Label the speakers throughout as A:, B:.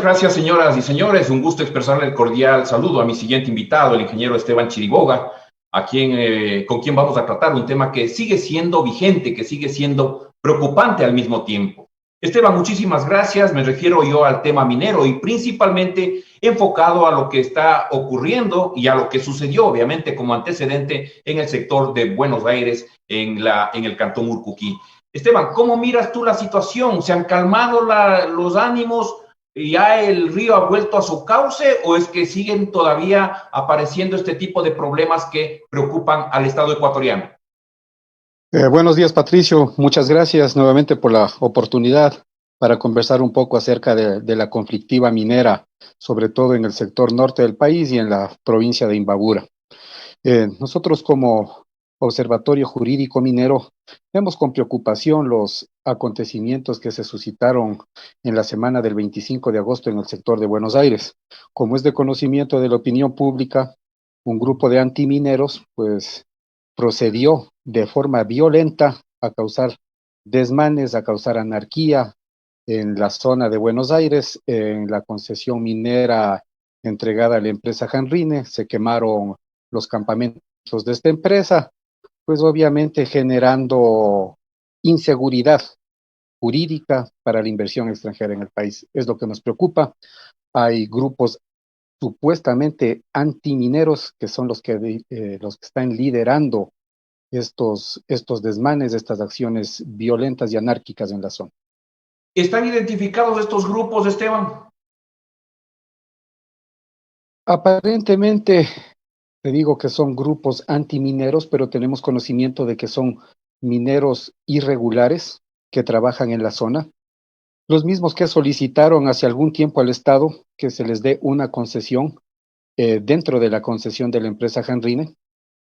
A: Gracias, señoras y señores. Un gusto expresarle el cordial saludo a mi siguiente invitado, el ingeniero Esteban Chiriboga, con quien vamos a tratar un tema que sigue siendo vigente, que sigue siendo preocupante al mismo tiempo. Esteban, muchísimas gracias. Me refiero yo al tema minero y principalmente enfocado a lo que está ocurriendo y a lo que sucedió, obviamente, como antecedente en el sector de Buenos Aires, en el cantón Urcuquí. Esteban, ¿cómo miras tú la situación? ¿Se han calmado los ánimos? ¿Ya el río ha vuelto a su cauce o es que siguen todavía apareciendo este tipo de problemas que preocupan al Estado ecuatoriano?
B: Buenos días, Patricio. Muchas gracias nuevamente por la oportunidad para conversar un poco acerca de la conflictiva minera, sobre todo en el sector norte del país y en la provincia de Imbabura. Nosotros como Observatorio Jurídico Minero vemos con preocupación los acontecimientos que se suscitaron en la semana del 25 de agosto en el sector de Buenos Aires. Como es de conocimiento de la opinión pública, un grupo de antimineros, pues procedió de forma violenta a causar desmanes, a causar anarquía en la zona de Buenos Aires, en la concesión minera entregada a la empresa Janrine. Se quemaron los campamentos de esta empresa, pues obviamente generando inseguridad jurídica para la inversión extranjera en el país. Es lo que nos preocupa. Hay grupos supuestamente antimineros que son los que están liderando estos desmanes, estas acciones violentas y anárquicas en la zona.
A: ¿Están identificados estos grupos, Esteban?
B: Aparentemente, te digo que son grupos antimineros, pero tenemos conocimiento de que son mineros irregulares que trabajan en la zona, los mismos que solicitaron hace algún tiempo al Estado que se les dé una concesión dentro de la concesión de la empresa Janrine.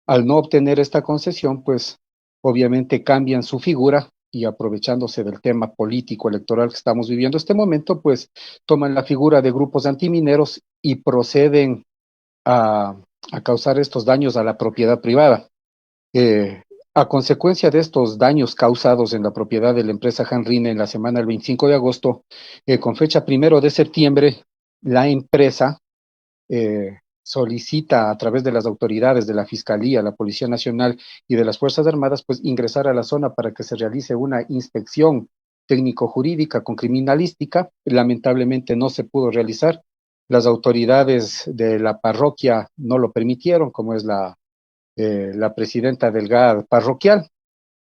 B: Al no obtener esta concesión, pues obviamente cambian su figura y aprovechándose del tema político electoral que estamos viviendo este momento, pues toman la figura de grupos antimineros y proceden a, a causar estos daños a la propiedad privada. Eh, a consecuencia de estos daños causados en la propiedad de la empresa Janrine en la semana del 25 de agosto, con fecha 1 de septiembre, la empresa solicita a través de las autoridades de la Fiscalía, la Policía Nacional y de las Fuerzas Armadas, pues ingresar a la zona para que se realice una inspección técnico-jurídica con criminalística. Lamentablemente no se pudo realizar. Las autoridades de la parroquia no lo permitieron, como es la presidenta del GAD parroquial.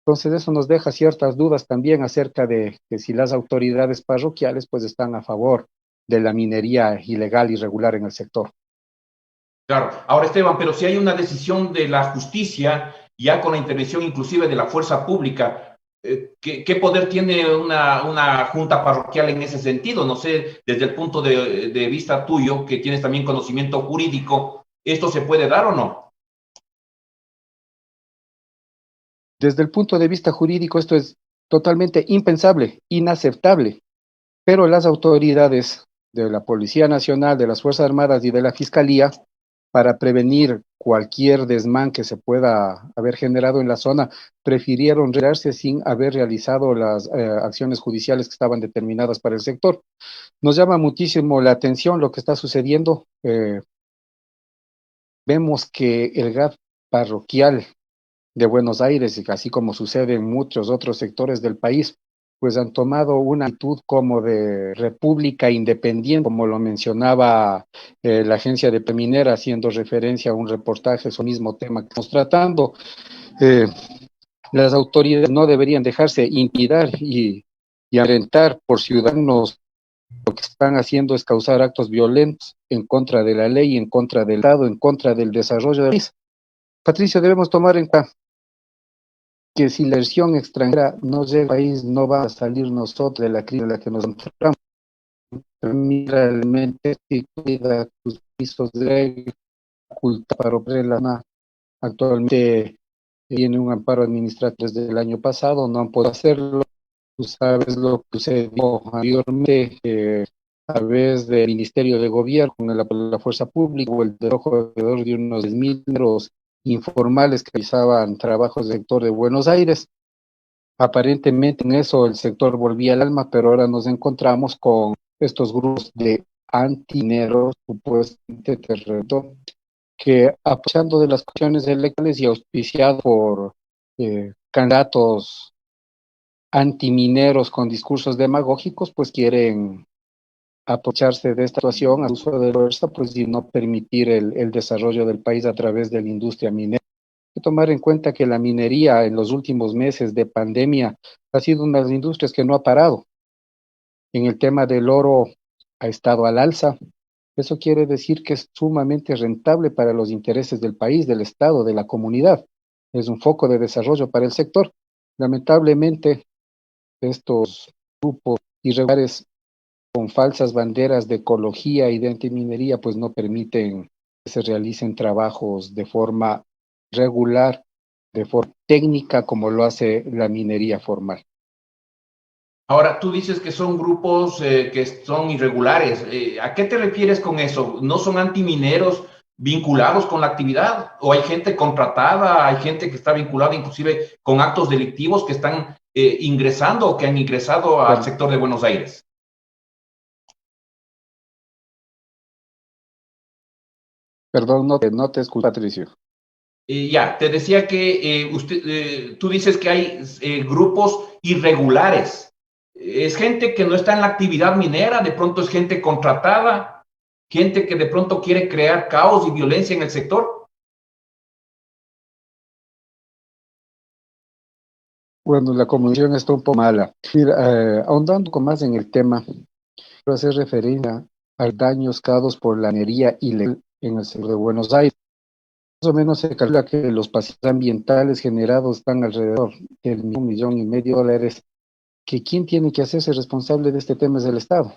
B: Entonces eso nos deja ciertas dudas también acerca de que si las autoridades parroquiales pues están a favor de la minería ilegal y irregular en el sector.
A: Claro. Ahora, Esteban, pero si hay una decisión de la justicia, ya con la intervención inclusive de la fuerza pública, ¿qué poder tiene una junta parroquial en ese sentido? No sé, desde el punto de vista tuyo, que tienes también conocimiento jurídico, ¿esto se puede dar o no?
B: Desde el punto de vista jurídico, esto es totalmente impensable, inaceptable, pero las autoridades de la Policía Nacional, de las Fuerzas Armadas y de la Fiscalía, para prevenir cualquier desmán que se pueda haber generado en la zona, prefirieron retirarse sin haber realizado las acciones judiciales que estaban determinadas para el sector. Nos llama muchísimo la atención lo que está sucediendo. Vemos que el GAD parroquial de Buenos Aires, y así como sucede en muchos otros sectores del país, pues han tomado una actitud como de república independiente, como lo mencionaba la agencia de Peminera, haciendo referencia a un reportaje sobre el mismo tema que estamos tratando. Eh, las autoridades no deberían dejarse intimidar y amedrentar por ciudadanos. Lo que están haciendo es causar actos violentos en contra de la ley, en contra del Estado, en contra del desarrollo del país. Patricio, debemos tomar en cuenta que si la inversión extranjera no llega al país, no va a salir nosotros de la crisis en la que nos encontramos. Mira, realmente, si cuida tus pisos de culta para operar la zona, actualmente tiene un amparo administrativo desde el año pasado, no han podido hacerlo. Tú sabes lo que sucedió anteriormente a través del Ministerio de Gobierno, con la Fuerza Pública, o el desalojo alrededor de unos 10.000 mineros informales que realizaban trabajos del sector de Buenos Aires. Aparentemente en eso el sector volvía al alma, pero ahora nos encontramos con estos grupos de antineros, supuestamente terremoto, que aprovechando de las cuestiones electorales y auspiciado por candidatos antimineros con discursos demagógicos, pues quieren aprovecharse de esta situación, al uso de la fuerza, pues y no permitir el desarrollo del país a través de la industria minera. Hay que tomar en cuenta que la minería en los últimos meses de pandemia ha sido una de las industrias que no ha parado. En el tema del oro ha estado al alza. Eso quiere decir que es sumamente rentable para los intereses del país, del Estado, de la comunidad. Es un foco de desarrollo para el sector. Lamentablemente, estos grupos irregulares con falsas banderas de ecología y de antiminería, pues no permiten que se realicen trabajos de forma regular, de forma técnica, como lo hace la minería formal.
A: Ahora, tú dices que son grupos que son irregulares. ¿A qué te refieres con eso? ¿No son antimineros vinculados con la actividad? ¿O hay gente contratada, hay gente que está vinculada inclusive con actos delictivos que están ingresando o que han ingresado al sector de Buenos Aires?
B: Perdón, no te escucho, Patricio.
A: Ya, te decía que tú dices que hay grupos irregulares. Es gente que no está en la actividad minera, de pronto es gente contratada, gente que de pronto quiere crear caos y violencia en el sector.
B: Bueno, la comunicación está un poco mala. Mira, ahondando con más en el tema, quiero hacer referencia a daños causados por la minería ilegal en el sector de Buenos Aires. Más o menos se calcula que los pasivos ambientales generados están alrededor de $1,5 millones, que quien tiene que hacerse responsable de este tema es el Estado.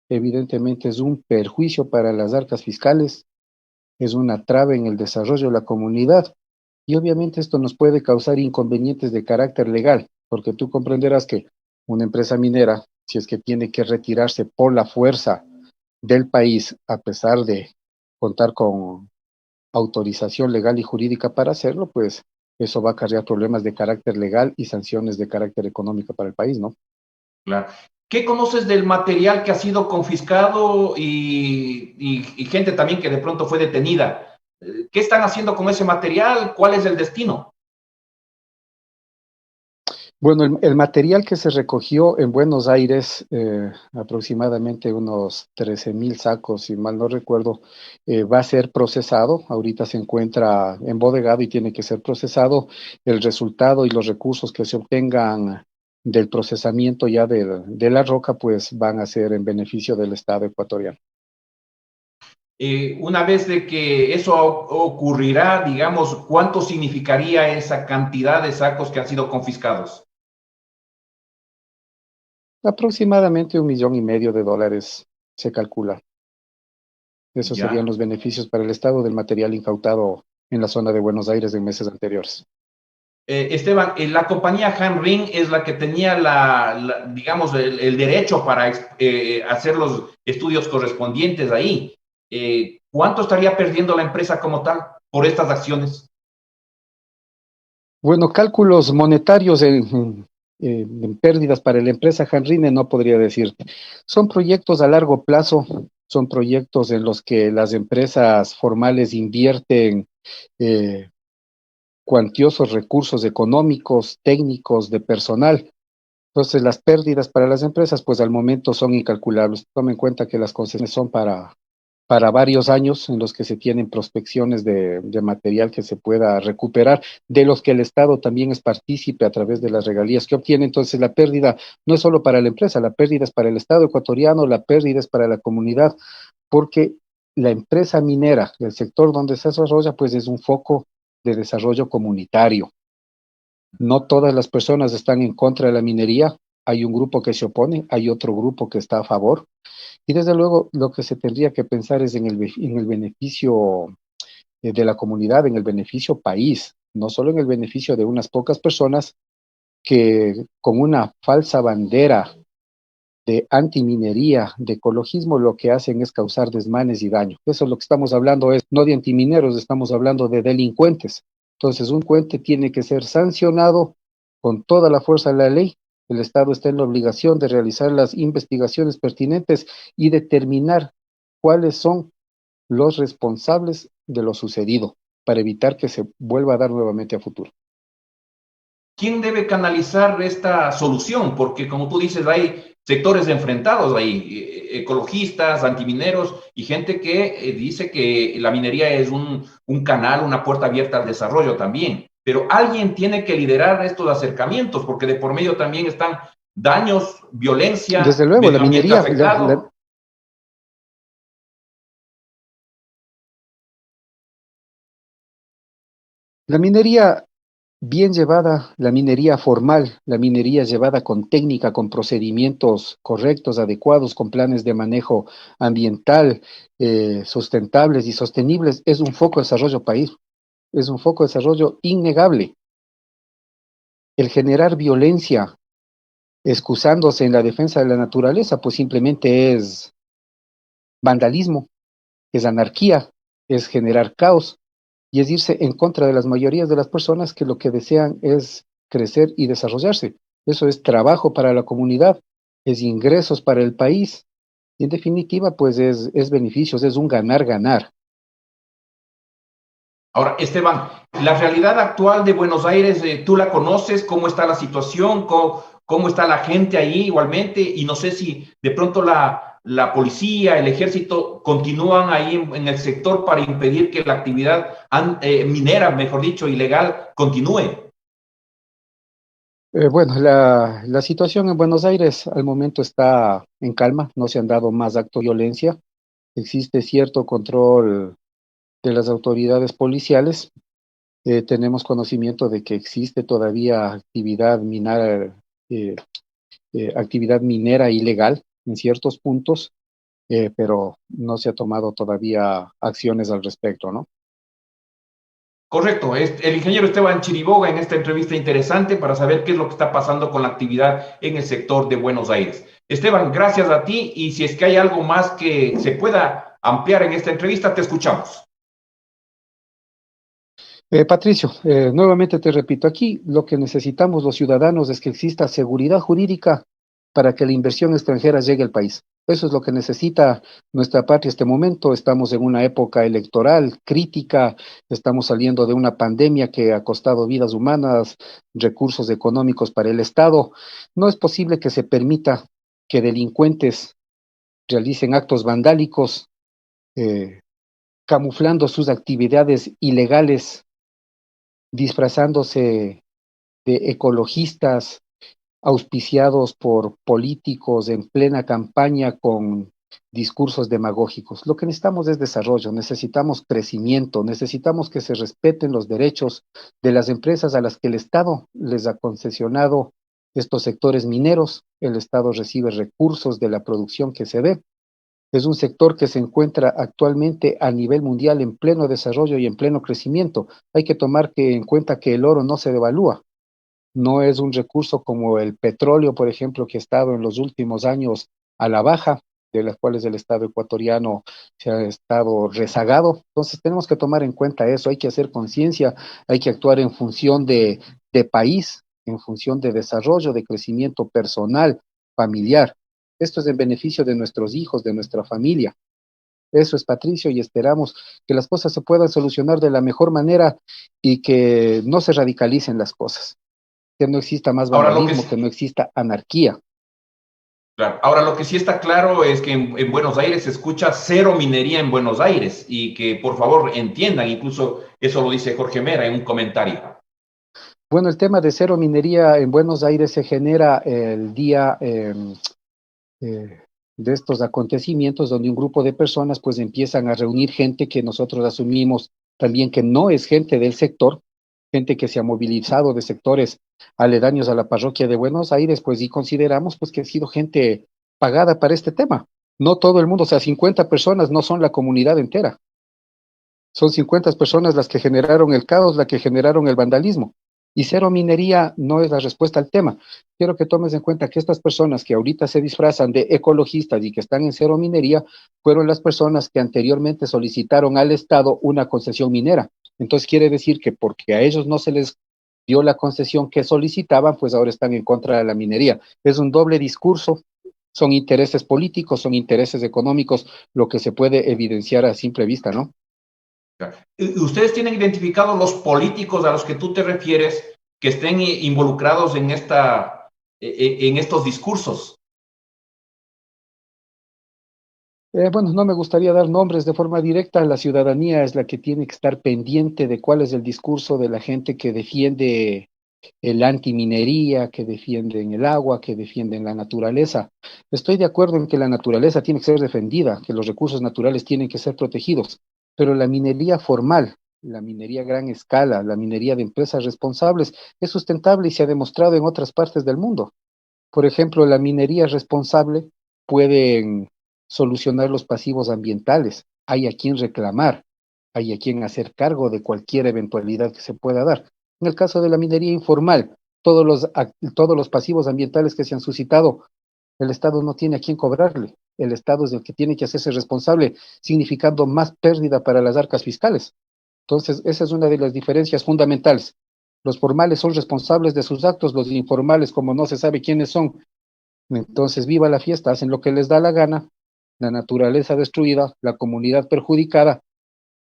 B: Evidentemente es un perjuicio para las arcas fiscales, es una traba en el desarrollo de la comunidad y obviamente esto nos puede causar inconvenientes de carácter legal, porque tú comprenderás que una empresa minera, si es que tiene que retirarse por la fuerza del país, a pesar de contar con autorización legal y jurídica para hacerlo, pues eso va a acarrear problemas de carácter legal y sanciones de carácter económico para el país, ¿no?
A: Claro. ¿Qué conoces del material que ha sido confiscado y gente también que de pronto fue detenida? ¿Qué están haciendo con ese material? ¿Cuál es el destino?
B: Bueno, el material que se recogió en Buenos Aires, aproximadamente unos 13,000 sacos, si mal no recuerdo, va a ser procesado. Ahorita se encuentra embodegado y tiene que ser procesado. El resultado y los recursos que se obtengan del procesamiento ya de la roca, pues van a ser en beneficio del Estado ecuatoriano.
A: Una vez de que eso ocurrirá, digamos, ¿cuánto significaría esa cantidad de sacos que han sido confiscados?
B: Aproximadamente $1,5 millones se calcula. Esos serían
A: Ya.
B: los beneficios para el Estado del material incautado en la zona de Buenos Aires en meses anteriores.
A: Esteban, la compañía Hanring es la que tenía digamos, el derecho para hacer los estudios correspondientes ahí. ¿Cuánto estaría perdiendo la empresa como tal por estas acciones?
B: Bueno, cálculos monetarios en pérdidas para la empresa Hanrine no podría decir. Son proyectos a largo plazo, son proyectos en los que las empresas formales invierten eh, cuantiosos recursos económicos, técnicos, de personal. Entonces, las pérdidas para las empresas, pues al momento son incalculables. Tome en cuenta que las concesiones son para varios años en los que se tienen prospecciones de material que se pueda recuperar, de los que el Estado también es partícipe a través de las regalías que obtiene. Entonces, la pérdida no es solo para la empresa, la pérdida es para el Estado ecuatoriano, la pérdida es para la comunidad, porque la empresa minera, el sector donde se desarrolla, pues es un foco de desarrollo comunitario. No todas las personas están en contra de la minería, hay un grupo que se opone, hay otro grupo que está a favor, y desde luego lo que se tendría que pensar es en el beneficio de la comunidad, en el beneficio país, no solo en el beneficio de unas pocas personas que con una falsa bandera de antiminería, de ecologismo, lo que hacen es causar desmanes y daño. Eso es lo que estamos hablando, es no de antimineros, estamos hablando de delincuentes. Entonces, un delincuente tiene que ser sancionado con toda la fuerza de la ley. El Estado está en la obligación de realizar las investigaciones pertinentes y determinar cuáles son los responsables de lo sucedido para evitar que se vuelva a dar nuevamente a futuro.
A: ¿Quién debe canalizar esta solución? Porque como tú dices, hay sectores enfrentados ahí, ecologistas, antimineros y gente que dice que la minería es un canal, una puerta abierta al desarrollo también. Pero alguien tiene que liderar estos acercamientos, porque de por medio también están daños,
B: Desde
A: violencia,
B: luego, la
A: medio ambiente
B: minería,
A: afectado.
B: la minería bien llevada, la minería formal, la minería llevada con técnica, con procedimientos correctos, adecuados, con planes de manejo ambiental, sustentables y sostenibles, es un foco de desarrollo país, es un foco de desarrollo innegable. El generar violencia, excusándose en la defensa de la naturaleza, pues simplemente es vandalismo, es anarquía, es generar caos y es irse en contra de las mayorías de las personas que lo que desean es crecer y desarrollarse. Eso es trabajo para la comunidad, es ingresos para el país y en definitiva pues es beneficios, es un ganar-ganar.
A: Ahora, Esteban, la realidad actual de Buenos Aires, ¿tú la conoces? ¿Cómo está la situación? ¿Cómo está la gente ahí igualmente? Y no sé si de pronto la policía, el ejército continúan ahí en el sector para impedir que la actividad minera, mejor dicho, ilegal, continúe.
B: Bueno, la situación en Buenos Aires al momento está en calma, no se han dado más actos de violencia, existe cierto control de las autoridades policiales. Tenemos conocimiento de que existe todavía eh, actividad minera ilegal en ciertos puntos, pero no se ha tomado todavía acciones al respecto, ¿no?
A: Correcto, es el ingeniero Esteban Chiriboga en esta entrevista interesante para saber qué es lo que está pasando con la actividad en el sector de Buenos Aires. Esteban, gracias a ti y si es que hay algo más que se pueda ampliar en esta entrevista, te escuchamos.
B: Patricio, nuevamente te repito, aquí lo que necesitamos los ciudadanos es que exista seguridad jurídica para que la inversión extranjera llegue al país. Eso es lo que necesita nuestra patria en este momento. Estamos en una época electoral crítica, estamos saliendo de una pandemia que ha costado vidas humanas, recursos económicos para el Estado. No es posible que se permita que delincuentes realicen actos vandálicos, eh, camuflando sus actividades ilegales disfrazándose de ecologistas, auspiciados por políticos en plena campaña con discursos demagógicos. Lo que necesitamos es desarrollo, necesitamos crecimiento, necesitamos que se respeten los derechos de las empresas a las que el Estado les ha concesionado estos sectores mineros. El Estado recibe recursos de la producción que se dé. Es un sector que se encuentra actualmente a nivel mundial en pleno desarrollo y en pleno crecimiento. Hay que tomar en cuenta que el oro no se devalúa. No es un recurso como el petróleo, por ejemplo, que ha estado en los últimos años a la baja, de las cuales el Estado ecuatoriano se ha estado rezagado. Entonces tenemos que tomar en cuenta eso, hay que hacer conciencia, hay que actuar en función de país, en función de desarrollo, de crecimiento personal, familiar. Esto es en beneficio de nuestros hijos, de nuestra familia. Eso es, Patricio, y esperamos que las cosas se puedan solucionar de la mejor manera y que no se radicalicen las cosas, que no exista más
A: Ahora lo que
B: vandalismo, que no exista anarquía.
A: Claro. Ahora, lo que sí está claro es que en Buenos Aires se escucha cero minería en Buenos Aires y que por favor entiendan, incluso eso lo dice Jorge Mera en un comentario.
B: Bueno, el tema de cero minería en Buenos Aires se genera el día eh, de estos acontecimientos donde un grupo de personas pues empiezan a reunir gente que nosotros asumimos también que no es gente del sector, gente que se ha movilizado de sectores aledaños a la parroquia de Buenos Aires, pues y consideramos pues que ha sido gente pagada para este tema. No todo el mundo, o sea, 50 personas no son la comunidad entera. Son 50 personas las que generaron el caos, las que generaron el vandalismo. Y cero minería no es la respuesta al tema. Quiero que tomes en cuenta que estas personas que ahorita se disfrazan de ecologistas y que están en cero minería fueron las personas que anteriormente solicitaron al Estado una concesión minera. Entonces quiere decir que porque a ellos no se les dio la concesión que solicitaban, pues ahora están en contra de la minería. Es un doble discurso, son intereses políticos, son intereses económicos, lo que se puede evidenciar a simple vista, ¿no?
A: ¿Ustedes tienen identificados los políticos a los que tú te refieres que estén involucrados en estos discursos?
B: Bueno, no me gustaría dar nombres de forma directa. La ciudadanía es la que tiene que estar pendiente de cuál es el discurso de la gente que defiende el antiminería, que defienden el agua, que defienden la naturaleza. Estoy de acuerdo en que la naturaleza tiene que ser defendida, que los recursos naturales tienen que ser protegidos, pero la minería formal, la minería a gran escala, la minería de empresas responsables es sustentable y se ha demostrado en otras partes del mundo. Por ejemplo, la minería responsable puede solucionar los pasivos ambientales. Hay a quien reclamar, hay a quien hacer cargo de cualquier eventualidad que se pueda dar. En el caso de la minería informal, todos los pasivos ambientales que se han suscitado, el Estado no tiene a quién cobrarle. El Estado es el que tiene que hacerse responsable, significando más pérdida para las arcas fiscales. Entonces, esa es una de las diferencias fundamentales. Los formales son responsables de sus actos, los informales, como no se sabe quiénes son, entonces viva la fiesta, hacen lo que les da la gana, la naturaleza destruida, la comunidad perjudicada,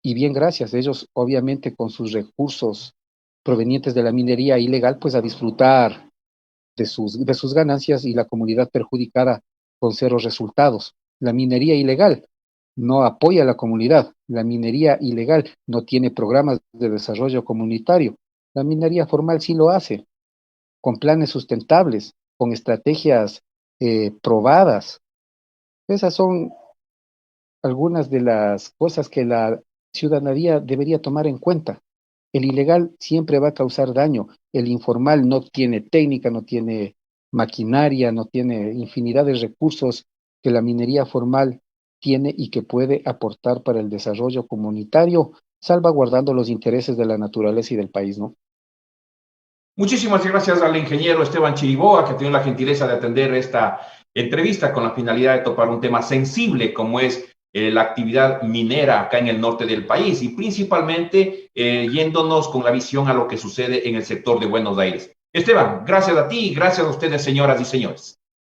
B: y bien gracias, ellos obviamente con sus recursos provenientes de la minería ilegal, pues a disfrutar de sus ganancias y la comunidad perjudicada con cero resultados. La minería ilegal no apoya a la comunidad, la minería ilegal no tiene programas de desarrollo comunitario, la minería formal sí lo hace, con planes sustentables, con estrategias probadas. Esas son algunas de las cosas que la ciudadanía debería tomar en cuenta. El ilegal siempre va a causar daño. El informal no tiene técnica, no tiene maquinaria, no tiene infinidad de recursos que la minería formal tiene y que puede aportar para el desarrollo comunitario, salvaguardando los intereses de la naturaleza y del país, ¿no?
A: Muchísimas gracias al ingeniero Esteban Chiriboga, que ha tenido la gentileza de atender esta entrevista con la finalidad de topar un tema sensible como es la actividad minera acá en el norte del país y principalmente yéndonos con la visión a lo que sucede en el sector de Buenos Aires. Esteban, gracias a ti y gracias a ustedes, señoras y señores.